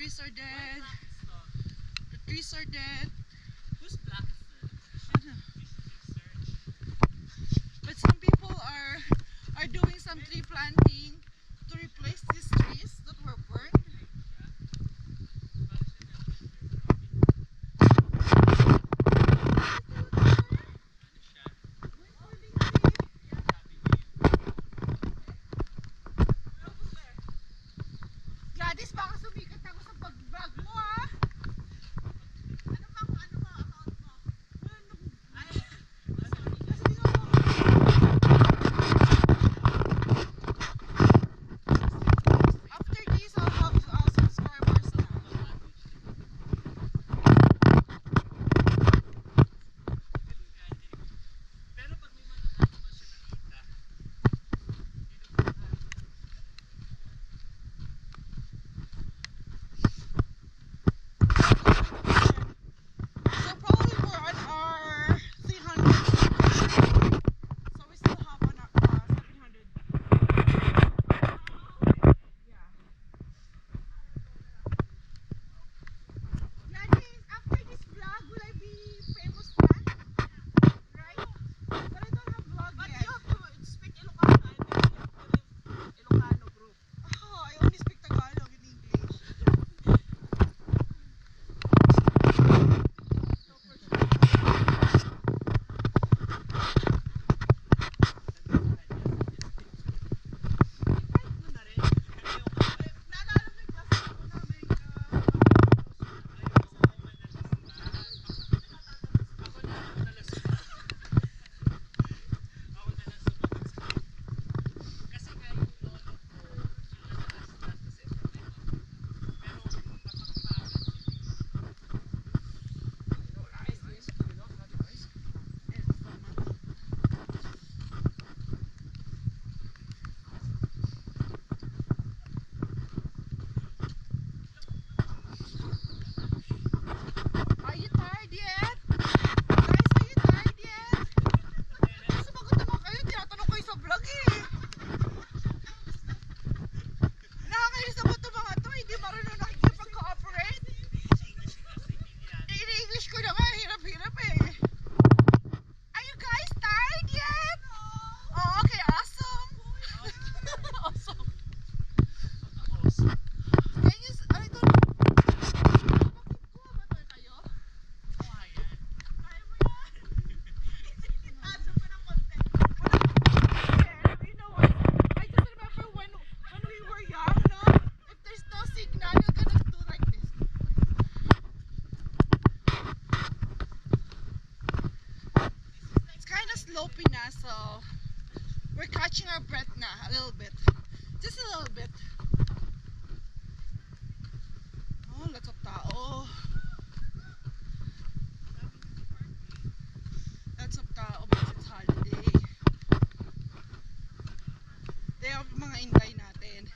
trees are dead. The trees are dead. Who's Blakiston? But some people are doing some tree planting to replace these trees that were burned. Gladys, baka sumikat ako sa pag-vlog mo ah! Ano ba account mo? After this, I'll have subscribers na. Pero pag may mga mo siya nakita, So probably we're on our 300. So we still have on our 700. Yeah. Gladys, after this vlog, will I be famous na? Right? But I don't have vlog but yet. you have to speak Ilocano and then you have to live Ilocano group. Oh, I only speak Tagalog in English. So for sure. Kahit mo na rin. Naalala mo yung classmate ko na may Ako na madalas ako na lang sumagot sa akin. Kasi nga yung lolo ko, sila kasi problema. Pero kapagparan Are you tired yet? Guys, are you tired yet? Sumagot naman kayo, tinatanong kayo sa vlog eh. Nakakainis naman ito mga to, hindi marunong nakikipag-cooperate. In-English ko na nga, hirap-hirap eh. Are you guys tired yet? Oh, okay, awesome. Awesome. Can you, I don't know. Bakit ko ba tayo kayo? Kaya mo yan. Itaso pa ng konti. You know what? I just remember when we were young, no? If there's no signal, you're gonna do like this. It's kind of slopey na, so we're catching our breath na a little bit. Just a little bit. Oh, lots of tao. Lots of tao because it's holiday. Day of mga inday natin.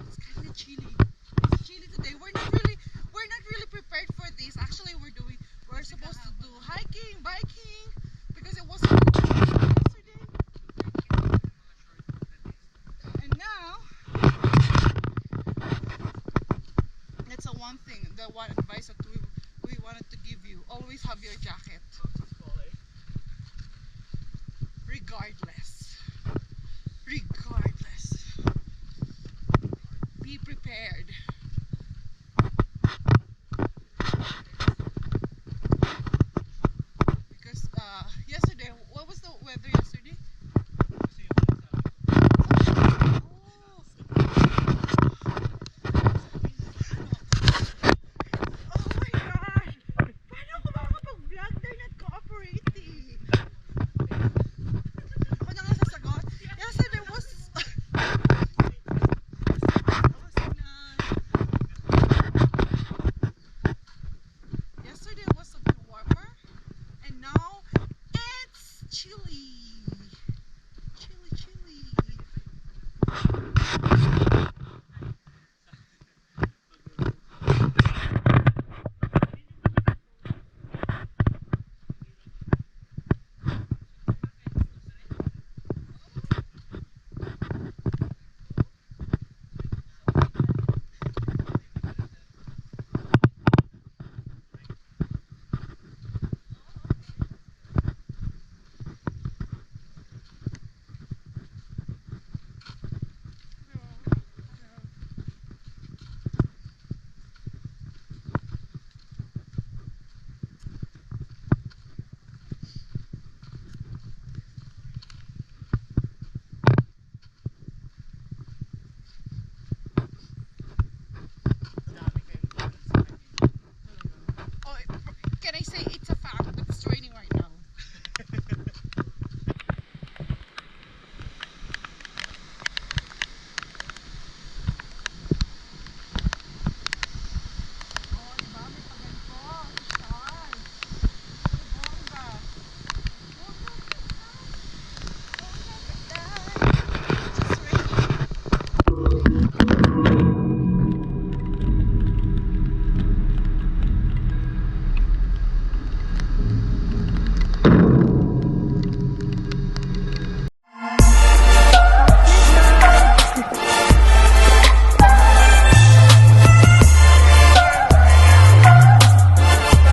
It's kind of chilly. It's chilly today. We're not really prepared for this. Actually, we're supposed to do hiking, biking because it was yesterday. And now that's the one thing, the one advice that we wanted to give you. Always have your jacket. Regardless. Be prepared. Because yesterday, what was the weather yesterday? Oh my gosh! Paano ako makakapag-vlog? They're not cooperating. Ako na nga sasagot. Yesterday was yesterday was a bit warmer, and now it's chilly. Chilly.